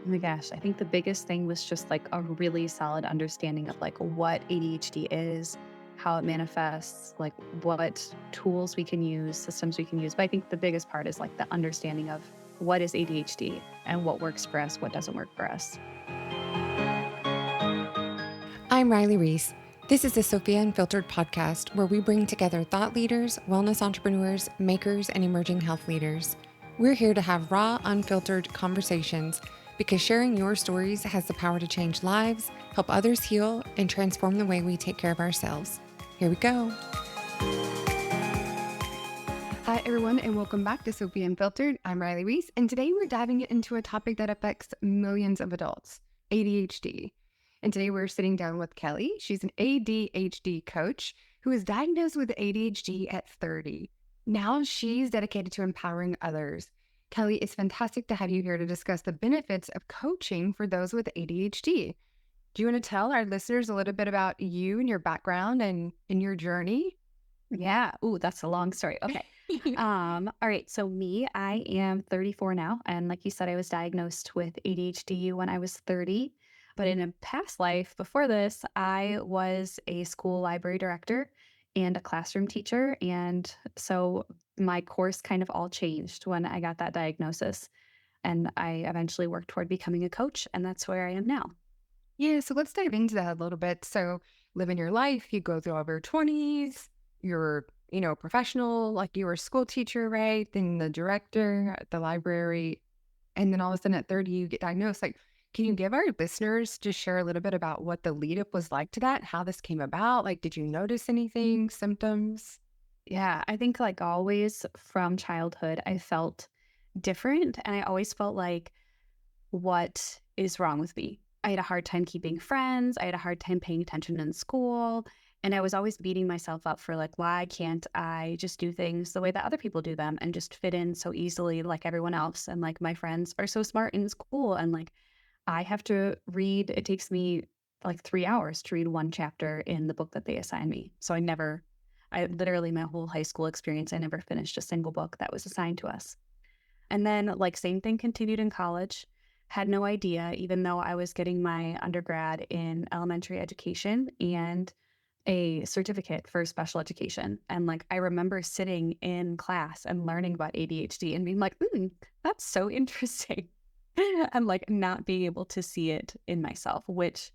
Oh my gosh, I think the biggest thing was just like a really solid understanding of like what ADHD is, how it manifests, like what tools we can use, systems we can use. But I think the biggest part is like the understanding of what is ADHD and what works for us, what doesn't work for us. I'm Riley Rees. This is the Sophia Unfiltered podcast where we bring together thought leaders, wellness entrepreneurs, makers, and emerging health leaders. We're here to have raw, unfiltered conversations because sharing your stories has the power to change lives, help others heal, and transform the way we take care of ourselves. Here we go. Hi, everyone, and welcome back to Sophia Unfiltered. I'm Riley Rees, and today we're diving into a topic that affects millions of adults, ADHD. And today we're sitting down with Kelly. She's an ADHD coach who was diagnosed with ADHD at 30. Now she's dedicated to empowering others. Kelly, it's fantastic to have you here to discuss the benefits of coaching for those with ADHD. Do you want to tell our listeners a little bit about you and your background and your journey? Yeah. Ooh, that's a long story. Okay. All right. So me, I am 34 now. And like you said, I was diagnosed with ADHD when I was 30. But in a past life before this, I was a school library director and a classroom teacher. And so my course kind of all changed when I got that diagnosis. And I eventually worked toward becoming a coach. And that's where I am now. Yeah, so let's dive into that a little bit. So, living your life, you go through all of your 20s, you're, professional, like you were a school teacher, right? Then the director at the library. And then all of a sudden at 30, you get diagnosed. Like, can you give our listeners just share a little bit about what the lead up was like to that, how this came about? Like, did you notice anything, symptoms? Yeah. I think, like always from childhood, I felt different. And I always felt like, what is wrong with me? I had a hard time keeping friends. I had a hard time paying attention in school. And I was always beating myself up for like, why can't I just do things the way that other people do them and just fit in so easily like everyone else? And like my friends are so smart in school. And like I have to read, it takes me like 3 hours to read one chapter in the book that they assign me. So I literally, my whole high school experience, I never finished a single book that was assigned to us. And then, like, same thing continued in college. Had no idea, even though I was getting my undergrad in elementary education and a certificate for special education. And like, I remember sitting in class and learning about ADHD and being like, that's so interesting. And like, not being able to see it in myself, which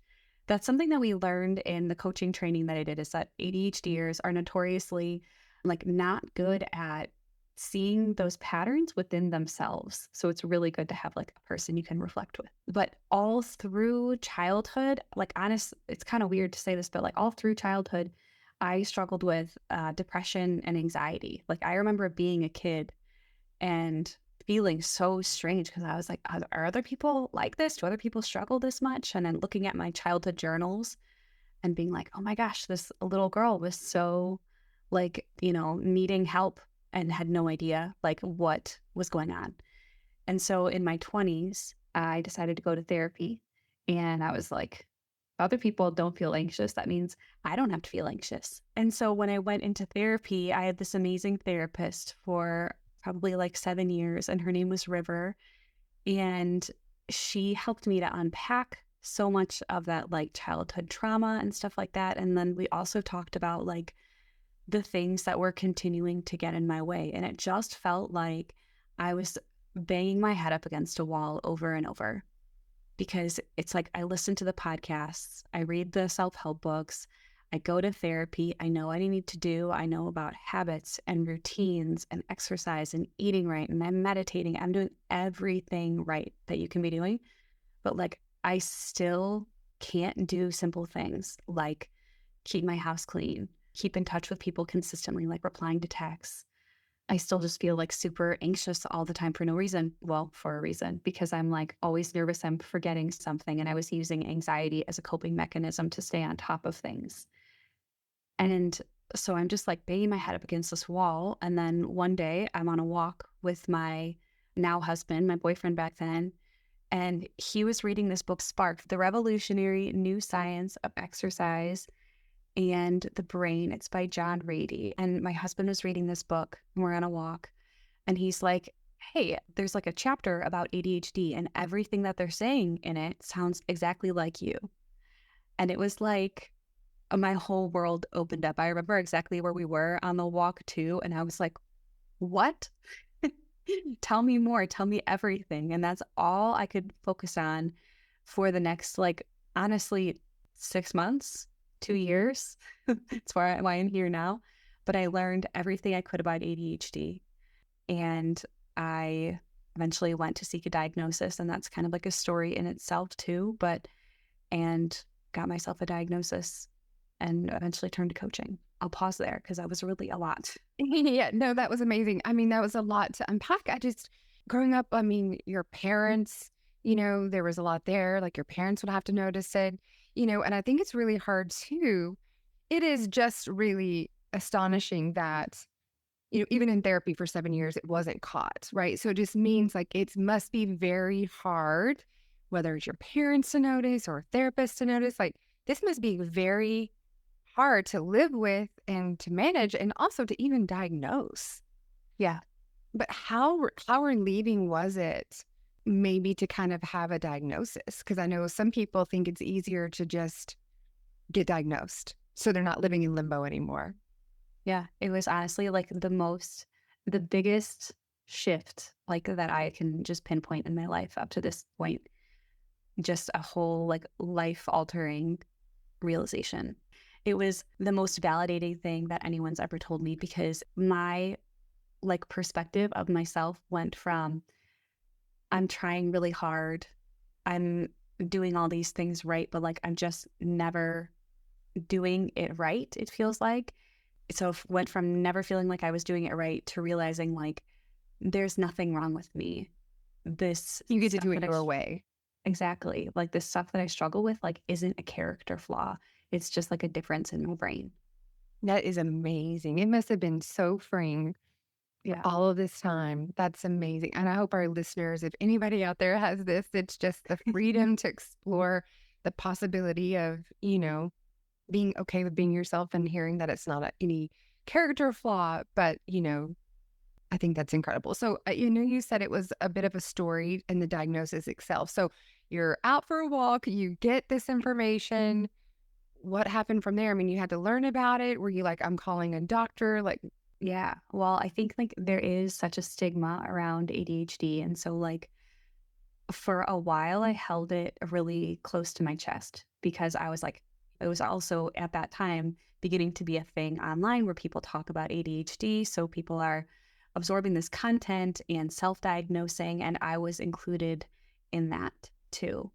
that's something that we learned in the coaching training that I did is that ADHDers are notoriously like not good at seeing those patterns within themselves. So it's really good to have like a person you can reflect with. But all through childhood, like honest, it's kind of weird to say this, but like all through childhood, I struggled with depression and anxiety. Like I remember being a kid and feeling so strange because I was like, are other people like this? Do other people struggle this much? And then looking at my childhood journals and being like, oh my gosh, this little girl was so like, needing help and had no idea like what was going on. And so in my 20s, I decided to go to therapy. And I was like, other people don't feel anxious. That means I don't have to feel anxious. And so when I went into therapy, I had this amazing therapist for probably like 7 years, and her name was River. And she helped me to unpack so much of that like childhood trauma and stuff like that. And then we also talked about like the things that were continuing to get in my way. And it just felt like I was banging my head up against a wall over and over because it's like I listen to the podcasts, I read the self-help books, I go to therapy, I know what I need to do, I know about habits and routines and exercise and eating right, and I'm meditating, I'm doing everything right that you can be doing. But like I still can't do simple things like keep my house clean, keep in touch with people consistently, like replying to texts. I still just feel like super anxious all the time for no reason. Well, for a reason, because I'm like always nervous I'm forgetting something. And I was using anxiety as a coping mechanism to stay on top of things. And so I'm just like banging my head up against this wall. And then one day I'm on a walk with my now husband, my boyfriend back then. And he was reading this book, Spark, The Revolutionary New Science of Exercise and the Brain. It's by John Rady. And my husband was reading this book and we're on a walk. And he's like, hey, there's like a chapter about ADHD and everything that they're saying in it sounds exactly like you. And it was like my whole world opened up. I remember exactly where we were on the walk too. And I was like, what? Tell me more. Tell me everything. And that's all I could focus on for the next, like, honestly, 6 months, 2 years. That's why I'm here now. But I learned everything I could about ADHD. And I eventually went to seek a diagnosis. And that's kind of like a story in itself, too. And got myself a diagnosis and eventually turned to coaching. I'll pause there because that was really a lot. Yeah, no, that was amazing. I mean, that was a lot to unpack. I just, growing up, I mean, your parents, there was a lot there. Like your parents would have to notice it, and I think it's really hard too. It is just really astonishing that, even in therapy for 7 years, it wasn't caught, right? So it just means like it must be very hard, whether it's your parents to notice or a therapist to notice. Like this must be very hard to live with and to manage and also to even diagnose. Yeah. But how relieving was it maybe to kind of have a diagnosis? Because I know some people think it's easier to just get diagnosed so they're not living in limbo anymore. Yeah. It was honestly like the biggest shift like that I can just pinpoint in my life up to this point. Just a whole like life altering realization. It was the most validating thing that anyone's ever told me because my like perspective of myself went from I'm trying really hard. I'm doing all these things right, but like I'm just never doing it right, it feels like. So went from never feeling like I was doing it right to realizing like there's nothing wrong with me. This You get to stuff do it that your way. exactly, like this stuff that I struggle with like isn't a character flaw. It's just like a difference in my brain. That is amazing. It must have been so freeing for Yeah. all of this time. That's amazing. And I hope our listeners, if anybody out there has this, it's just the freedom to explore the possibility of, being okay with being yourself and hearing that it's not any character flaw, but, I think that's incredible. So, you said it was a bit of a story in the diagnosis itself. So you're out for a walk, you get this information. What happened from there? I mean, you had to learn about it. Were you like, I'm calling a doctor? Like, Yeah. Well, I think like there is such a stigma around ADHD. And so like for a while I held it really close to my chest because I was like, it was also at that time beginning to be a thing online where people talk about ADHD. So people are absorbing this content and self-diagnosing, and I was included in that too.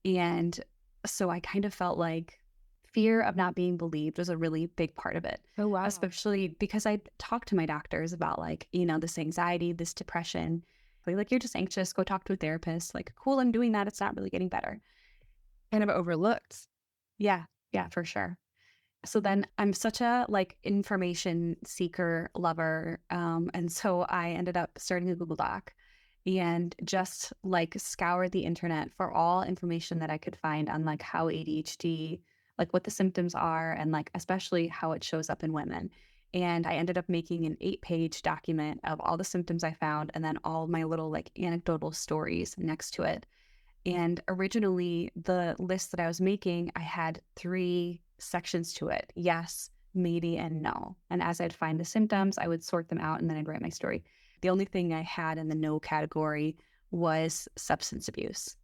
And so I kind of felt like fear of not being believed was a really big part of it, oh, wow. especially because I talked to my doctors about like, this anxiety, this depression. They're like, you're just anxious, go talk to a therapist. Like, cool, I'm doing that. It's not really getting better. Kind of overlooked. Yeah, yeah, for sure. So then I'm such a like information seeker lover. And so I ended up starting a Google Doc and just like scoured the internet for all information that I could find on like how ADHD, like what the symptoms are, and like especially how it shows up in women. And I ended up making an 8-page document of all the symptoms I found and then all my little like anecdotal stories next to it. And originally, the list that I was making, I had 3 sections to it: yes, maybe, and no. And as I'd find the symptoms, I would sort them out and then I'd write my story. The only thing I had in the no category was substance abuse.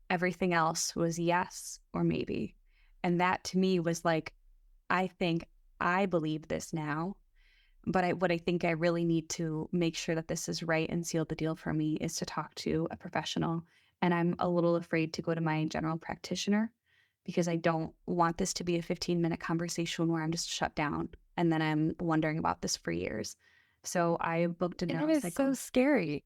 Everything else was yes or maybe. And that to me was like, I think I believe this now. But what I think I really need to make sure that this is right and seal the deal for me is to talk to a professional. And I'm a little afraid to go to my general practitioner because I don't want this to be a 15-minute conversation where I'm just shut down and then I'm wondering about this for years. So I booked a And it is so neuropsycho. scary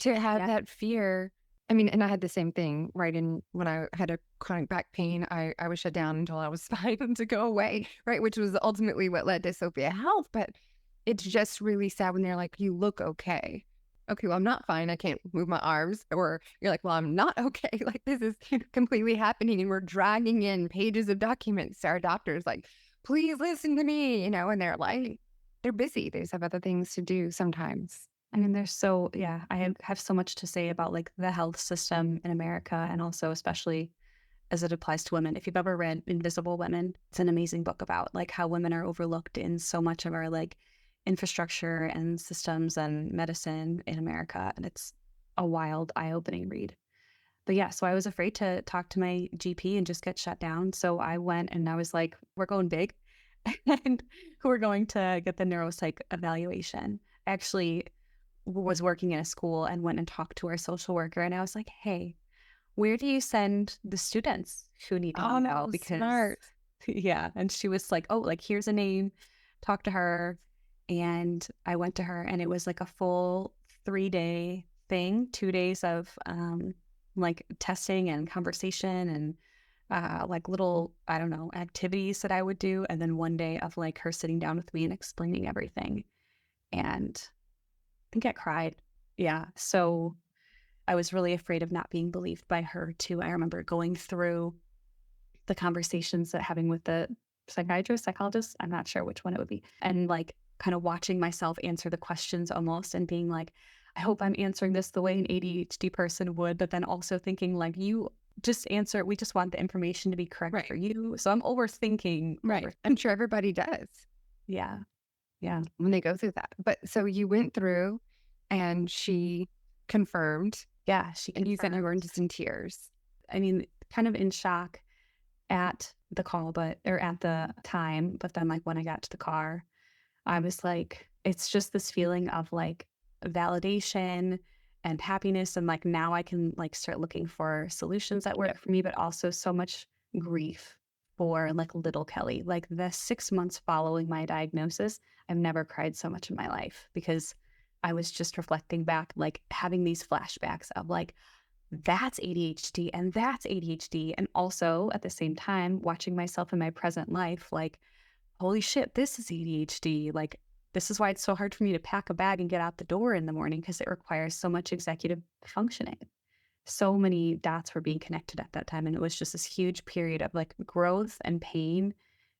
to have Yeah. that fear. I mean, and I had the same thing, right? And when I had a chronic back pain, I was shut down until I was fine to go away, right? Which was ultimately what led to Sophia Health. But it's just really sad when they're like, you look okay. Okay, well, I'm not fine. I can't move my arms. Or you're like, well, I'm not okay. Like, this is completely happening. And we're dragging in pages of documents to our doctors, like, please listen to me, and they're like, they're busy. They just have other things to do sometimes. I mean, I have so much to say about like the health system in America and also especially as it applies to women. If you've ever read Invisible Women, it's an amazing book about like how women are overlooked in so much of our like infrastructure and systems and medicine in America. And it's a wild, eye-opening read. But yeah, so I was afraid to talk to my GP and just get shut down. So I went and I was like, we're going big and we're going to get the neuropsych evaluation. I actually was working in a school and went and talked to our social worker. And I was like, hey, where do you send the students who need to know? Oh, Because, smart. yeah. And she was like, oh, like, here's a name, talk to her. And I went to her, and it was like a full 3-day thing, 2 days of like testing and conversation and like little, I don't know, activities that I would do. And then one day of like her sitting down with me and explaining everything. And I think I cried. Yeah. So I was really afraid of not being believed by her too. I remember going through the conversations that having with the psychiatrist, psychologist, I'm not sure which one it would be, and like kind of watching myself answer the questions almost and being like, I hope I'm answering this the way an ADHD person would, but then also thinking like, you just answer, we just want the information to be correct for Right. you. So I'm overthinking. Right. I'm sure everybody does Yeah. Yeah. when they go through that. But so you went through and she confirmed, Yeah. She and you said you were confirmed. just in tears. I mean, kind of in shock at the call, or at the time. But then, like, when I got to the car, I was like, it's just this feeling of like validation and happiness. And like, now I can like start looking for solutions that work for me, but also so much grief for like little Kelly. Like, the 6 months following my diagnosis, I've never cried so much in my life because I was just reflecting back, like having these flashbacks of like, that's ADHD and that's ADHD. And also at the same time, watching myself in my present life, like, holy shit, this is ADHD. Like, this is why it's so hard for me to pack a bag and get out the door in the morning because it requires so much executive functioning. So many dots were being connected at that time. And it was just this huge period of like growth and pain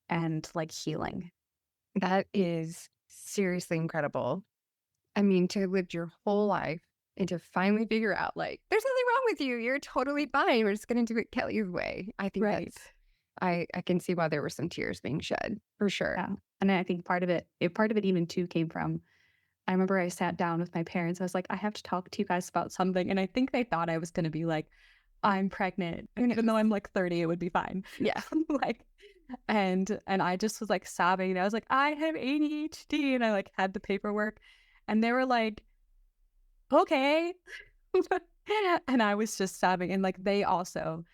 and like healing. That is seriously incredible. I mean, to have lived your whole life and to finally figure out, like, there's nothing wrong with you. You're totally fine. We're just going to do it Kelly's way. I think Right. that's, I can see why there were some tears being shed for sure. Yeah. And I think part of it even too came from, I remember I sat down with my parents. I was like, I have to talk to you guys about something. And I think they thought I was going to be like, I'm pregnant. And even though I'm like 30, it would be fine. Yeah. Like, and I just was like sobbing. And I was like, I have ADHD. And I like had the paperwork. And they were like, okay. And I was just sobbing. And like, they also,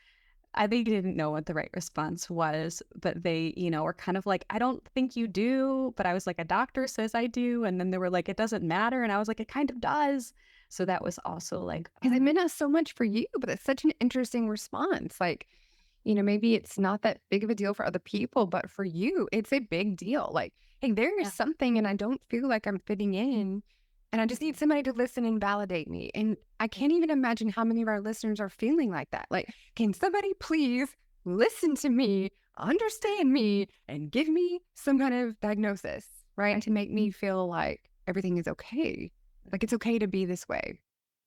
I think, didn't know what the right response was, but they, were kind of like, I don't think you do. But I was like, a doctor says I do. And then they were like, it doesn't matter. And I was like, it kind of does. So that was also like, Because it meant not so much for you, but it's such an interesting response. Like, maybe it's not that big of a deal for other people, but for you, it's a big deal. Like, hey, there is yeah, something and I don't feel like I'm fitting in. And I just need somebody to listen and validate me. And I can't even imagine how many of our listeners are feeling like that. Like, can somebody please listen to me, understand me, and give me some kind of diagnosis, right? To make me feel like everything is okay. Like, it's okay to be this way.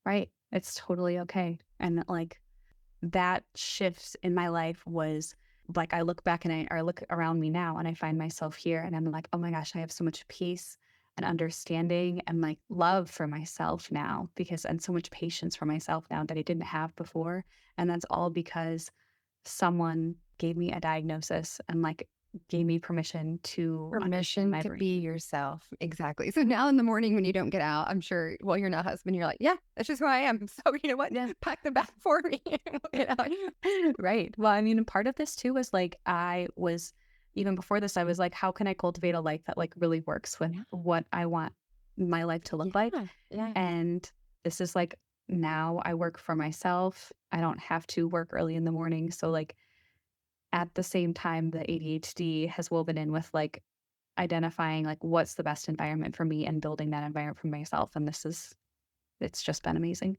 right. It's totally okay. And like, that shift in my life was like, I look back and I look around me now and I find myself here and I'm like, oh my gosh, I have so much peace and understanding and like love for myself now and so much patience for myself now that I didn't have before. And that's all because someone gave me a diagnosis and like gave me permission to understand Permission my to brain. be yourself. Exactly. So now in the morning when you don't get out, I'm sure, well, you're not husband. You're like, yeah, that's just who I am. So you know what? Yeah. Pack the bag for me. Right. Well, I mean, part of this too was like, even before this, I was like, how can I cultivate a life that like really works with Yeah. what I want my life to look like? Yeah. And this is like, now I work for myself. I don't have to work early in the morning. So like at the same time, the ADHD has woven in with like identifying like what's the best environment for me and building that environment for myself. And it's just been amazing.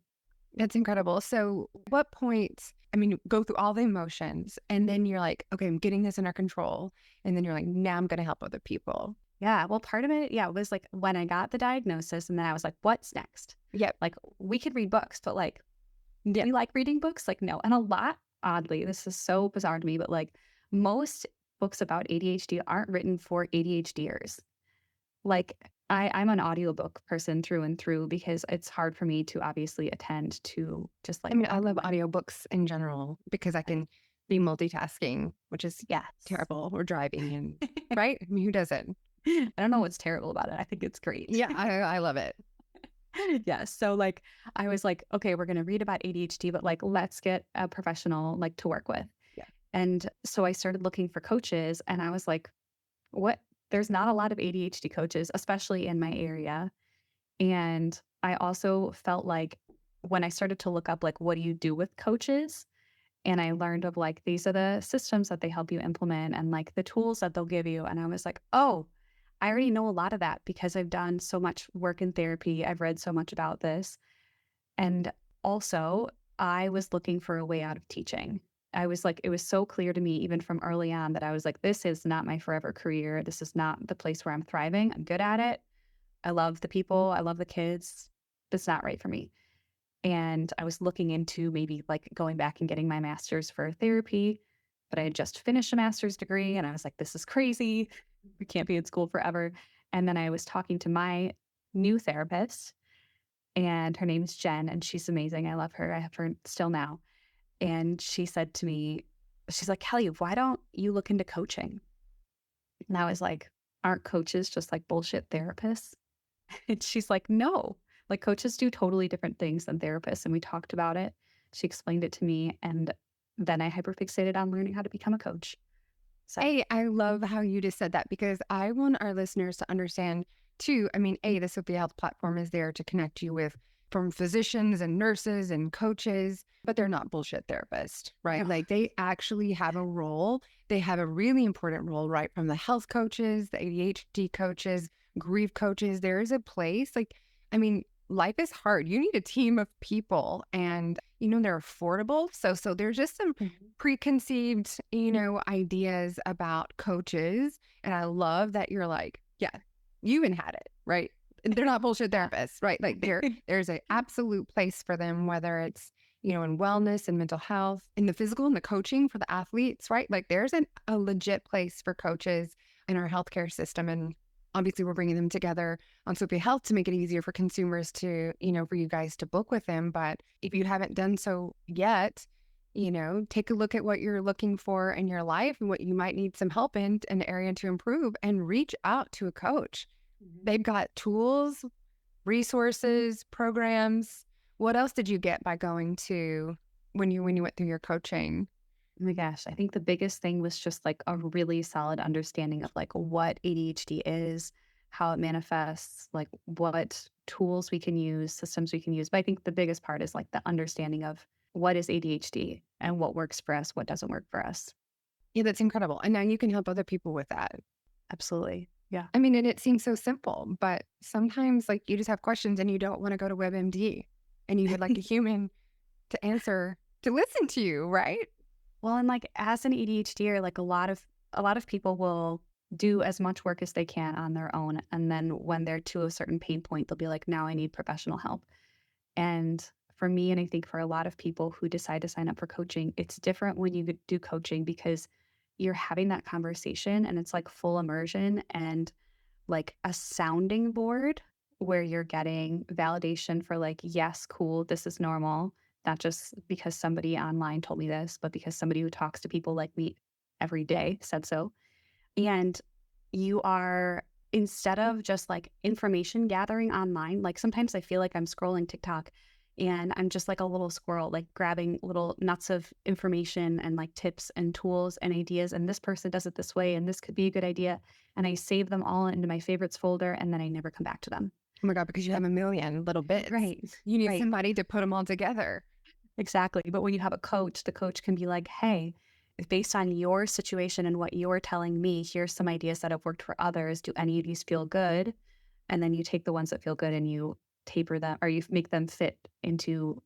That's incredible. So what point, I mean, go through all the emotions and then you're like, okay, I'm getting this under control. And then you're like, now I'm going to help other people. Yeah. Well, part of it, yeah, was like when I got the diagnosis and then I was like, what's next? Yep. Like we could read books, but like, do Yep. you like reading books? Like, no. And a lot, oddly, this is so bizarre to me, but like most books about ADHD aren't written for ADHDers. Like I'm an audiobook person through and through because it's hard for me to obviously attend to just I like mean, I love one. audiobooks in general because I can be multitasking, which is Yes. terrible, or driving and right? I mean, who doesn't? I don't know what's terrible about it. I think it's great. Yeah, I love it. Yeah. So like I was like, okay, we're gonna read about ADHD, but like let's get a professional like to work with. Yeah. And so I started looking for coaches and I was like, what there's not a lot of ADHD coaches, especially in my area. And I also felt like when I started to look up like what do you do with coaches? And I learned of like these are the systems that they help you implement and like the tools that they'll give you. And I was like, oh, I already know a lot of that because I've done so much work in therapy. I've read so much about this. And also, I was looking for a way out of teaching. I was like, it was so clear to me, even from early on, that I was like, this is not my forever career. This is not the place where I'm thriving. I'm good at it. I love the people. I love the kids. That's not right for me. And I was looking into maybe like going back and getting my master's for therapy, but I had just finished a master's degree and I was like, this is crazy. We can't be in school forever. And then I was talking to my new therapist, and her name is Jen, and she's amazing. I love her. I have her still now. And she said to me, she's like, Kelly, why don't you look into coaching? And I was like, aren't coaches just like bullshit therapists? And she's like, no, like coaches do totally different things than therapists. And we talked about it. She explained it to me. And then I hyperfixated on learning how to become a coach. So, Hey, I love how you just said that because I want our listeners to understand too. I mean, the Sophia Health platform is there to connect you with from physicians and nurses and coaches, but they're not bullshit therapists, right? ugh, Like they actually have a role. They have a really important role, right? From the health coaches, the ADHD coaches, grief coaches. There is a place like, I mean, life is hard. You need a team of people and they're affordable. So there's just some mhm. preconceived, ideas about coaches. And I love that you're like, yeah, you even had it, right? And they're not bullshit therapists, right? Like there's an absolute place for them, whether it's, in wellness and mental health, in the physical and the coaching for the athletes, right? Like there's a legit place for coaches in our healthcare system. And obviously we're bringing them together on Sophia Health to make it easier for consumers to, for you guys to book with them. But if you haven't done so yet, take a look at what you're looking for in your life and what you might need some help in an area to improve and reach out to a coach. Mhm. They've got tools, resources, programs. What else did you get by going to when you went through your coaching? Oh my gosh, I think the biggest thing was just like a really solid understanding of like what ADHD is, how it manifests, like what tools we can use, systems we can use. But I think the biggest part is like the understanding of what is ADHD and what works for us, what doesn't work for us. Yeah, that's incredible. And now you can help other people with that. Absolutely. Yeah. I mean, and it seems so simple, but sometimes like you just have questions and you don't want to go to WebMD and you would like a human to answer, to listen to you, right? Well, and like as an ADHDer, like a lot of people will do as much work as they can on their own. And then when they're to a certain pain point, they'll be like, now I need professional help. And for me, and I think for a lot of people who decide to sign up for coaching, it's different when you do coaching because you're having that conversation and it's like full immersion and like a sounding board where you're getting validation for like, yes, cool, this is normal. Not just because somebody online told me this, but because somebody who talks to people like me every day said so. And you are, instead of just like information gathering online, like sometimes I feel like I'm scrolling TikTok and I'm just like a little squirrel, like grabbing little nuts of information and like tips and tools and ideas. And this person does it this way, and this could be a good idea. And I save them all into my favorites folder, and then I never come back to them. Oh my God, because you have a million little bits. Right. You need Right. somebody to put them all together. Exactly. But when you have a coach, the coach can be like, hey, based on your situation and what you're telling me, here's some ideas that have worked for others. Do any of these feel good? And then you take the ones that feel good and you taper them or you make them fit into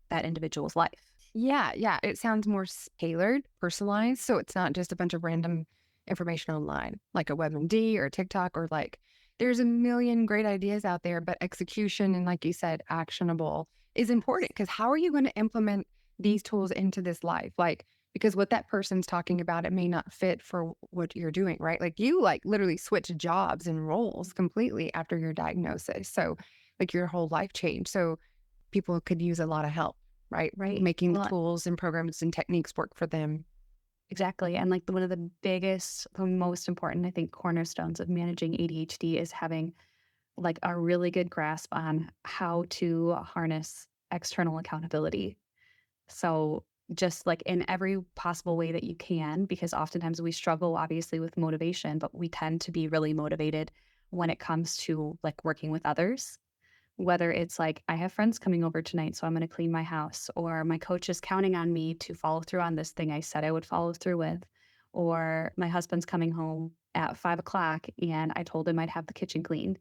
that individual's life. Yeah, yeah. It sounds more tailored, personalized. So it's not just a bunch of random information online, like a WebMD or TikTok, or like there's a million great ideas out there, but execution and, like you said, actionable is important, because how are you going to implement these tools into this life? Like, because what that person's talking about, it may not fit for what you're doing, right? Like you like literally switch jobs and roles completely after your diagnosis. So like your whole life changed. So people could use a lot of help, right? Right. Making the Well, tools and programs and techniques work for them. exactly. And like one of the biggest, the most important, I think, cornerstones of managing ADHD is having like a really good grasp on how to harness external accountability. So just like in every possible way that you can, because oftentimes we struggle obviously with motivation, but we tend to be really motivated when it comes to like working with others. Whether it's like, I have friends coming over tonight, so I'm going to clean my house, or my coach is counting on me to follow through on this thing I said I would follow through with, or my husband's coming home at 5 o'clock and I told him I'd have the kitchen clean,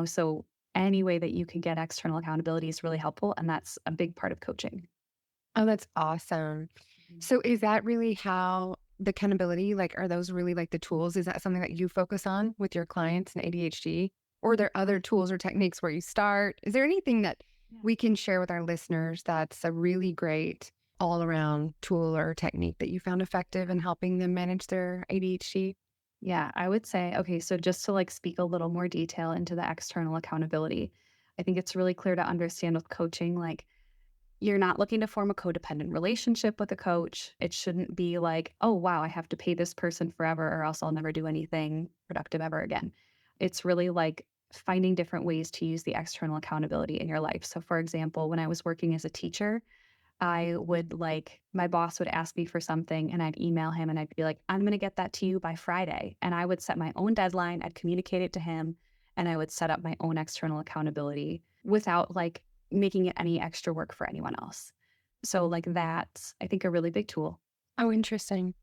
so any way that you can get external accountability is really helpful. And that's a big part of coaching. Oh, that's awesome. Mhm. So is that really how the accountability, like, are those really like the tools? Is that something that you focus on with your clients and ADHD? Or are there other tools or techniques where you start? Is there anything that Yeah. we can share with our listeners that's a really great all around tool or technique that you found effective in helping them manage their ADHD? Yeah, I would say, okay, so just to like speak a little more detail into the external accountability, I think it's really clear to understand with coaching, like you're not looking to form a codependent relationship with a coach. It shouldn't be like, oh, wow, I have to pay this person forever or else I'll never do anything productive ever again. It's really like finding different ways to use the external accountability in your life. So, for example, when I was working as a teacher, I would like my boss would ask me for something and I'd email him and I'd be like, I'm going to get that to you by Friday. And I would set my own deadline, I'd communicate it to him, and I would set up my own external accountability without like making it any extra work for anyone else. So, like, that's, I think, a really big tool. Oh, interesting.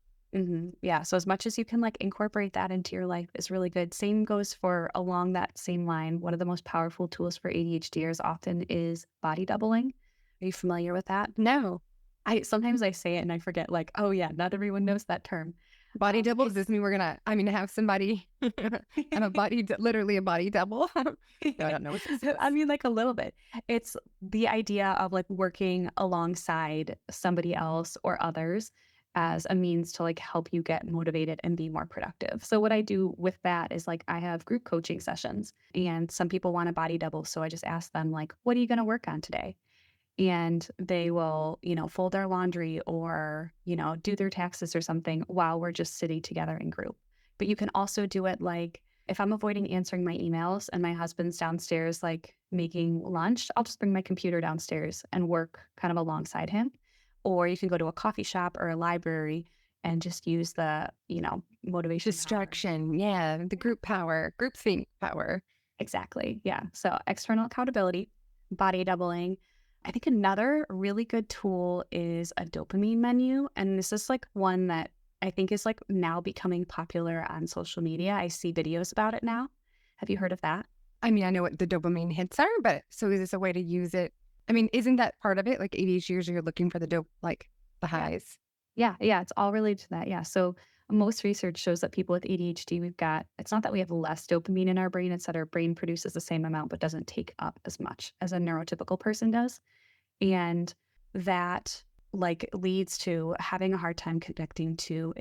Yeah. So, as much as you can like incorporate that into your life is really good. Same goes for along that same line. One of the most powerful tools for ADHDers often is body doubling. Are you familiar with that? No. I sometimes I say it and I forget, like, oh yeah, not everyone knows that term. Body double? Does It's this mean I'm gonna have somebody, I'm a literally a body double? No, I don't know what this I is. mean, like a little bit. It's the idea of like working alongside somebody else or others as a means to like help you get motivated and be more productive. So what I do with that is like I have group coaching sessions and some people want a body double. So I just ask them like, what are you going to work on today? And they will, fold their laundry or, do their taxes or something while we're just sitting together in group. But you can also do it like if I'm avoiding answering my emails and my husband's downstairs, like making lunch, I'll just bring my computer downstairs and work kind of alongside him. Or you can go to a coffee shop or a library and just use the, motivation power. Distraction. Yeah. The group power, group think power. Exactly. Yeah. So external accountability, body doubling. I think another really good tool is a dopamine menu. And this is like one that I think is like now becoming popular on social media. I see videos about it now. Have you heard of that? I mean, I know what the dopamine hits are, but so is this a way to use it? I mean, isn't that part of it? Like ADHD, you're looking for the like the Yeah. highs. Yeah. Yeah. It's all related to that. Yeah. So most research shows that people with ADHD, it's not that we have less dopamine in our brain, it's that our brain produces the same amount, but doesn't take up as much as a neurotypical person does. And that like leads to having a hard time connecting to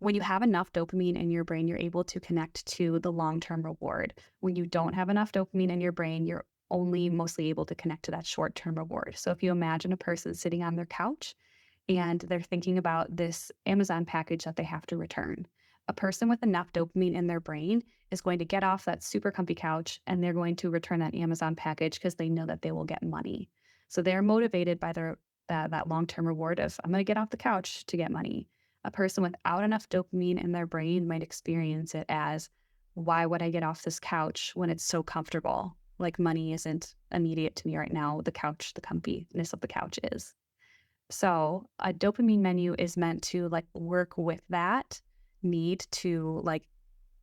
when you have enough dopamine in your brain, you're able to connect to the long-term reward. When you don't have enough dopamine in your brain, you're only mostly able to connect to that short-term reward. So if you imagine a person sitting on their couch and they're thinking about this Amazon package that they have to return. A person with enough dopamine in their brain is going to get off that super comfy couch and they're going to return that Amazon package because they know that they will get money. So they're motivated by that long-term reward of I'm going to get off the couch to get money. A person without enough dopamine in their brain might experience it as why would I get off this couch when it's so comfortable? Like money isn't immediate to me right now. The couch, the comfiness of the couch is. So a dopamine menu is meant to like work with that need to like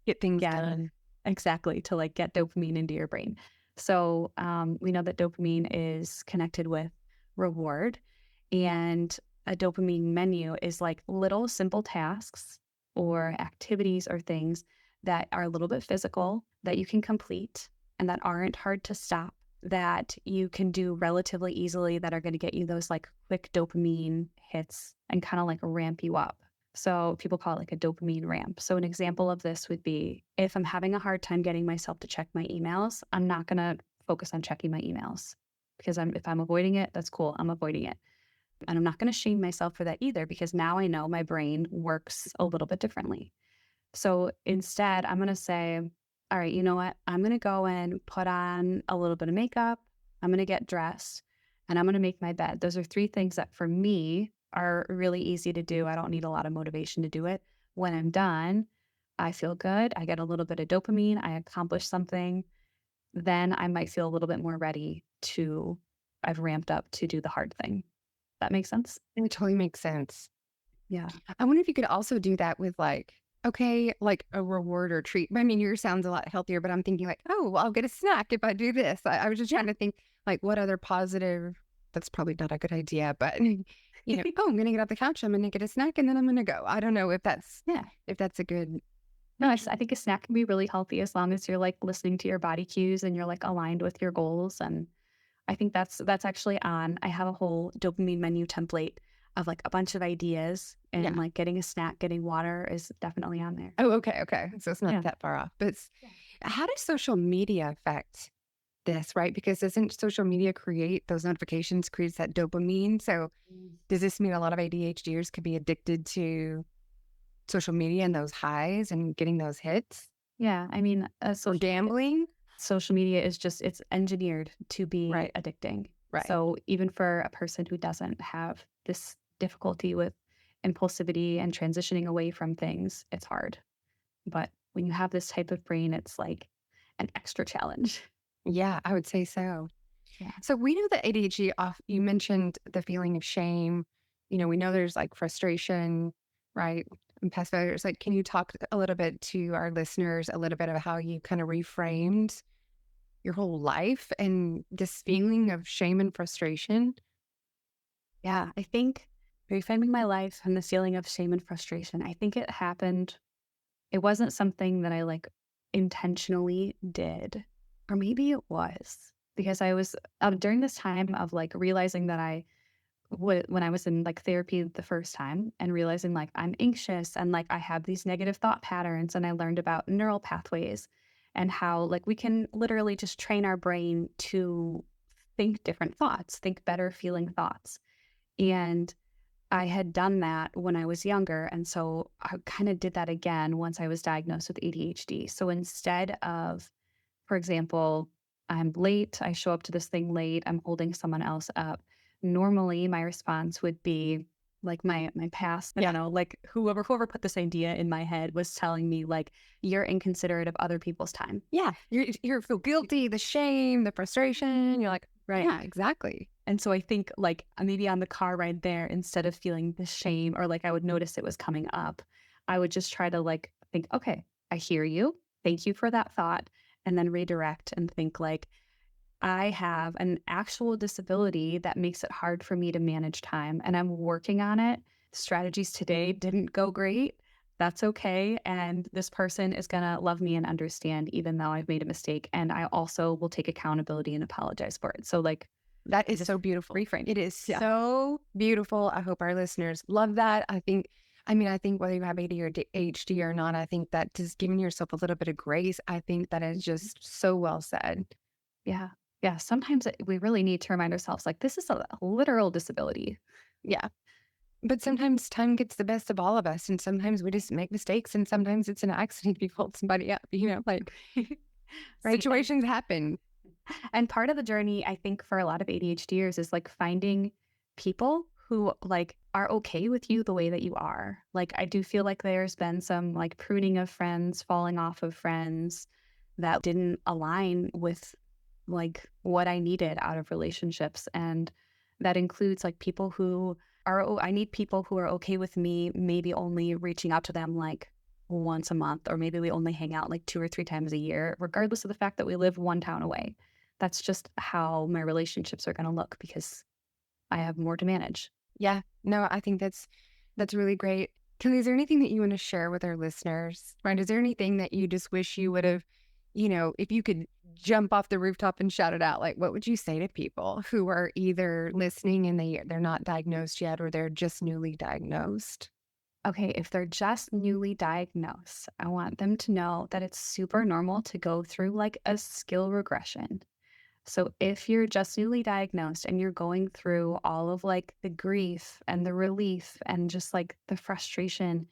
Get things get done. exactly to like get dopamine into your brain. So we know that dopamine is connected with reward, and a dopamine menu is like little simple tasks or activities or things that are a little bit physical that you can complete and that aren't hard to stop, that you can do relatively easily, that are going to get you those like quick dopamine hits and kind of like ramp you up. So people call it like a dopamine ramp. So an example of this would be if I'm having a hard time getting myself to check my emails, I'm not going to focus on checking my emails because if I'm avoiding it, that's cool. I'm avoiding it. And I'm not going to shame myself for that either because now I know my brain works a little bit differently. So instead, I'm going to say, all right, you know what? I'm going to go and put on a little bit of makeup. I'm going to get dressed and I'm going to make my bed. Those are three things that for me are really easy to do. I don't need a lot of motivation to do it. When I'm done, I feel good. I get a little bit of dopamine. I accomplish something. Then I might feel a little bit more ready to, I've ramped up to do the hard thing. That makes sense? And it totally makes sense. Yeah. I wonder if you could also do that with like, okay, like a reward or treat. I mean, yours sounds a lot healthier, but I'm thinking like, oh, well, I'll get a snack if I do this. I was just trying to think like what other positive, that's probably not a good idea, but oh, I'm going to get off the couch. I'm going to get a snack and then I'm going to go. I don't know Yeah. if that's a good, No, I think a snack can be really healthy as long as you're like listening to your body cues and you're like aligned with your goals. And I think that's actually on. I have a whole dopamine menu template of like a bunch of ideas and yeah. like getting a snack, getting water is definitely on there. Oh, okay. Okay. So it's not Yeah. that far off, but Yeah. how does social media affect this, right? Because doesn't social media create those notifications, creates that dopamine? So Mm. does this mean a lot of ADHDers could be addicted to social media and those highs and getting those hits Yeah. I mean, or gambling? social media is just, it's engineered to be Right, addicting. right. So even for a person who doesn't have this difficulty with impulsivity and transitioning away from things, it's hard. But when you have this type of brain, it's like an extra challenge. Yeah, I would say so. Yeah. So we know that ADHD off, you mentioned the feeling of shame. We know there's like frustration, right? And past failures. Like, can you talk a little bit to our listeners a little bit of how you kind of reframed your whole life and this feeling of shame and frustration? Yeah. I think reframing my life and the feeling of shame and frustration, I think it happened. It wasn't something that I like intentionally did, or maybe it was because I was during this time of like realizing that when I was in like therapy the first time and realizing like I'm anxious and like I have these negative thought patterns, and I learned about neural pathways and how like we can literally just train our brain to think different thoughts, think better feeling thoughts. And I had done that when I was younger. And so I kind of did that again once I was diagnosed with ADHD. So instead of, for example, I'm late, I show up to this thing late, I'm holding someone else up. Normally my response would be like my past, I don't know, like whoever put this idea in my head was telling me like you're inconsiderate of other people's time. Yeah. You feel guilty, the shame, the frustration. You're like, Right. yeah, exactly. And so I think like maybe on the car ride there, instead of feeling the shame or like I would notice it was coming up, I would just try to like think, okay, I hear you. Thank you for that thought. And then redirect and think like, I have an actual disability that makes it hard for me to manage time and I'm working on it. Strategies today didn't go great. That's okay. And this person is going to love me and understand, even though I've made a mistake. And I also will take accountability and apologize for it. So, like, That is just so beautiful. reframe. It is Yeah. so beautiful. I hope our listeners love that. I think whether you have ADHD or not, I think that just giving yourself a little bit of grace, I think that is just so well said. Yeah. Yeah. Sometimes we really need to remind ourselves like, this is a literal disability. Yeah. But sometimes time gets the best of all of us. And sometimes we just make mistakes. And sometimes it's an accident if you hold somebody up, like Right. situations happen. And part of the journey, I think, for a lot of ADHDers is like finding people who like are okay with you the way that you are. Like, I do feel like there's been some like pruning of friends, falling off of friends that didn't align with like what I needed out of relationships. And that includes like people who are, oh, I need people who are okay with me, maybe only reaching out to them like once a month, or maybe we only hang out like 2 or 3 times a year, regardless of the fact that we live one town away. That's just how my relationships are going to look because I have more to manage. Yeah. No, I think that's really great. Kelly, is there anything that you want to share with our listeners? Right? Is there anything that you just wish you would have, if you could jump off the rooftop and shout it out, like what would you say to people who are either listening and they're not diagnosed yet or they're just newly diagnosed? Okay, if they're just newly diagnosed, I want them to know that it's super normal to go through like a skill regression. So if you're just newly diagnosed and you're going through all of like the grief and the relief and just like the frustration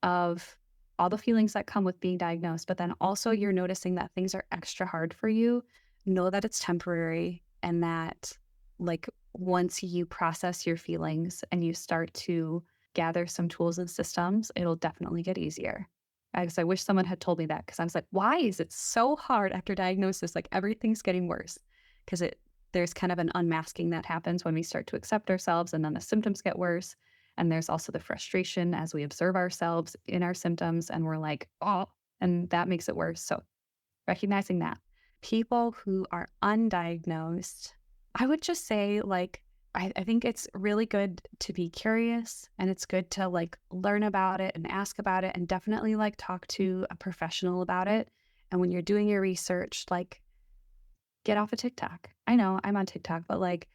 of all the feelings that come with being diagnosed, but then also you're noticing that things are extra hard for you, know that it's temporary and that like once you process your feelings and you start to gather some tools and systems, it'll definitely get easier. I wish someone had told me that because I was like, why is it so hard after diagnosis? Like everything's getting worse because there's kind of an unmasking that happens when we start to accept ourselves and then the symptoms get worse. And there's also the frustration as we observe ourselves in our symptoms and we're like, oh, and that makes it worse. So recognizing that. People who are undiagnosed, I would just say, like, I think it's really good to be curious and it's good to like learn about it and ask about it and definitely like talk to a professional about it. And when you're doing your research, like get off of TikTok. I know I'm on TikTok, but like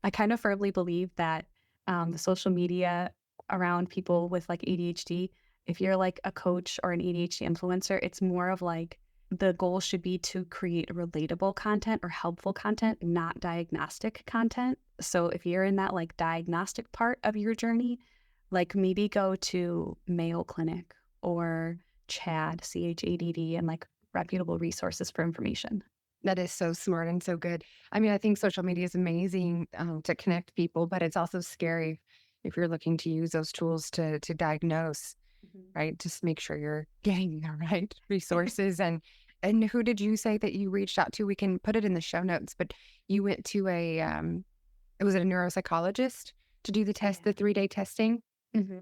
I kind of firmly believe that the social media around people with like ADHD, if you're like a coach or an ADHD influencer, it's more of like the goal should be to create relatable content or helpful content, not diagnostic content. So if you're in that like diagnostic part of your journey, like maybe go to Mayo Clinic or CHADD, CHADD, and like reputable resources for information. That is so smart and so good. I mean, I think social media is amazing to connect people, but it's also scary if you're looking to use those tools to diagnose, right? Just make sure you're getting the right resources. And who did you say that you reached out to? We can put it in the show notes, but you went to was it a neuropsychologist to do the test, the 3-day testing? Mhm.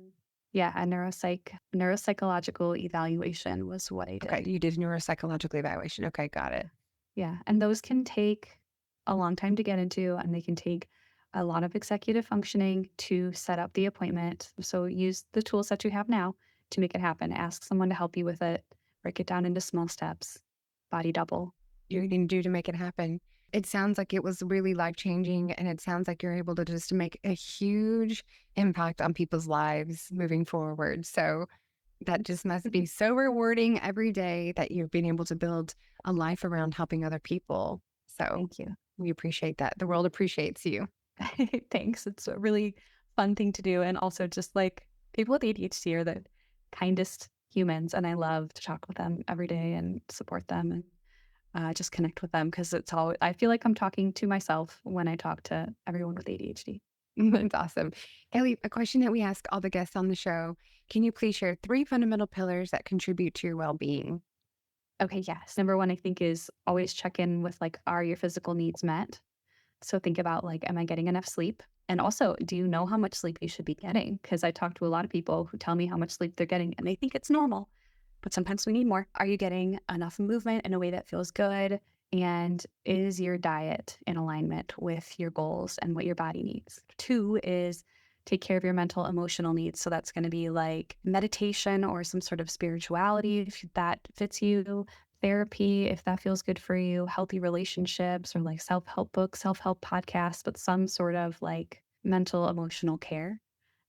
Yeah, a neuropsychological evaluation was what I Okay, did. you did neuropsychological evaluation. Okay, got it. Yeah, and those can take a long time to get into, and they can take a lot of executive functioning to set up the appointment. So use the tools that you have now to make it happen. Ask someone to help you with it. Break it down into small steps. Body double. You can do to make it happen. It sounds like it was really life changing, and it sounds like you're able to just make a huge impact on people's lives moving forward. So that just must be so rewarding every day that you've been able to build a life around helping other people. So Thank you. we appreciate that. The world appreciates you. Thanks. It's a really fun thing to do. And also, just like people with ADHD are the kindest humans. And I love to talk with them every day and support them and just connect with them because it's all, I feel like I'm talking to myself when I talk to everyone with ADHD. That's awesome. Ellie, a question that we ask all the guests on the show. Can you please share 3 fundamental pillars that contribute to your well being? Okay, yes. Number one, I think is always check in with like, are your physical needs met? So think about like, am I getting enough sleep? And also, do you know how much sleep you should be getting? Because I talk to a lot of people who tell me how much sleep they're getting and they think it's normal, but sometimes we need more. Are you getting enough movement in a way that feels good? And is your diet in alignment with your goals and what your body needs? Two is take care of your mental, emotional needs. So that's going to be like meditation or some sort of spirituality if that fits you, therapy if that feels good for you, healthy relationships or like self help books, self help podcasts, but some sort of like mental, emotional care.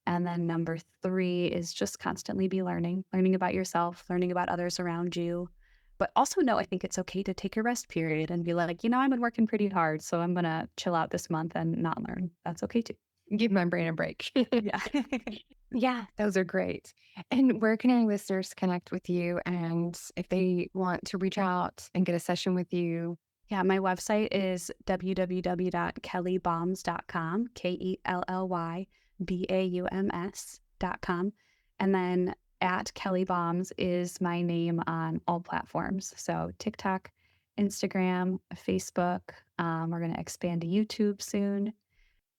And then number three is just constantly be learning about yourself, learning about others around you. But also know I think it's okay to take a rest period and be like, I've been working pretty hard, so I'm gonna chill out this month and not learn. That's okay too. Give my brain a break. Yeah. Yeah, those are great. And where can our listeners connect with you? And if they want to reach out and get a session with you? Yeah, my website is www.kellybaums.com, KELLYBAUMS.com. And then at Kelly Baums is my name on all platforms. So TikTok, Instagram, Facebook. We're going to expand to YouTube soon.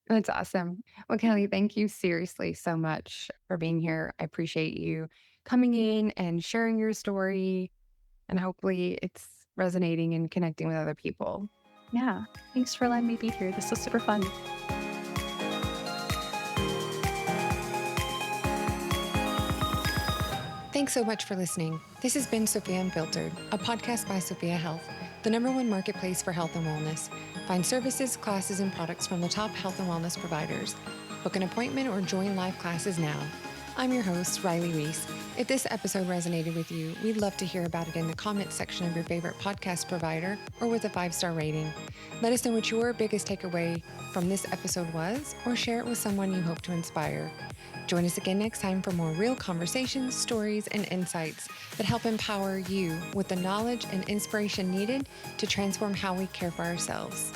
That's awesome. Well, Kelly, thank you seriously so much for being here. I appreciate you coming in and sharing your story. And hopefully it's resonating and connecting with other people. Yeah, thanks for letting me be here. This was super fun. Thanks so much for listening. This has been Sophia Unfiltered, a podcast by Sophia Health, the #1 marketplace for health and wellness. Find services, classes, and products from the top health and wellness providers. Book an appointment or join live classes now. I'm your host, Riley Rees. If this episode resonated with you, we'd love to hear about it in the comments section of your favorite podcast provider or with a 5-star rating. Let us know what your biggest takeaway from this episode was, or share it with someone you hope to inspire. Join us again next time for more real conversations, stories, and insights that help empower you with the knowledge and inspiration needed to transform how we care for ourselves.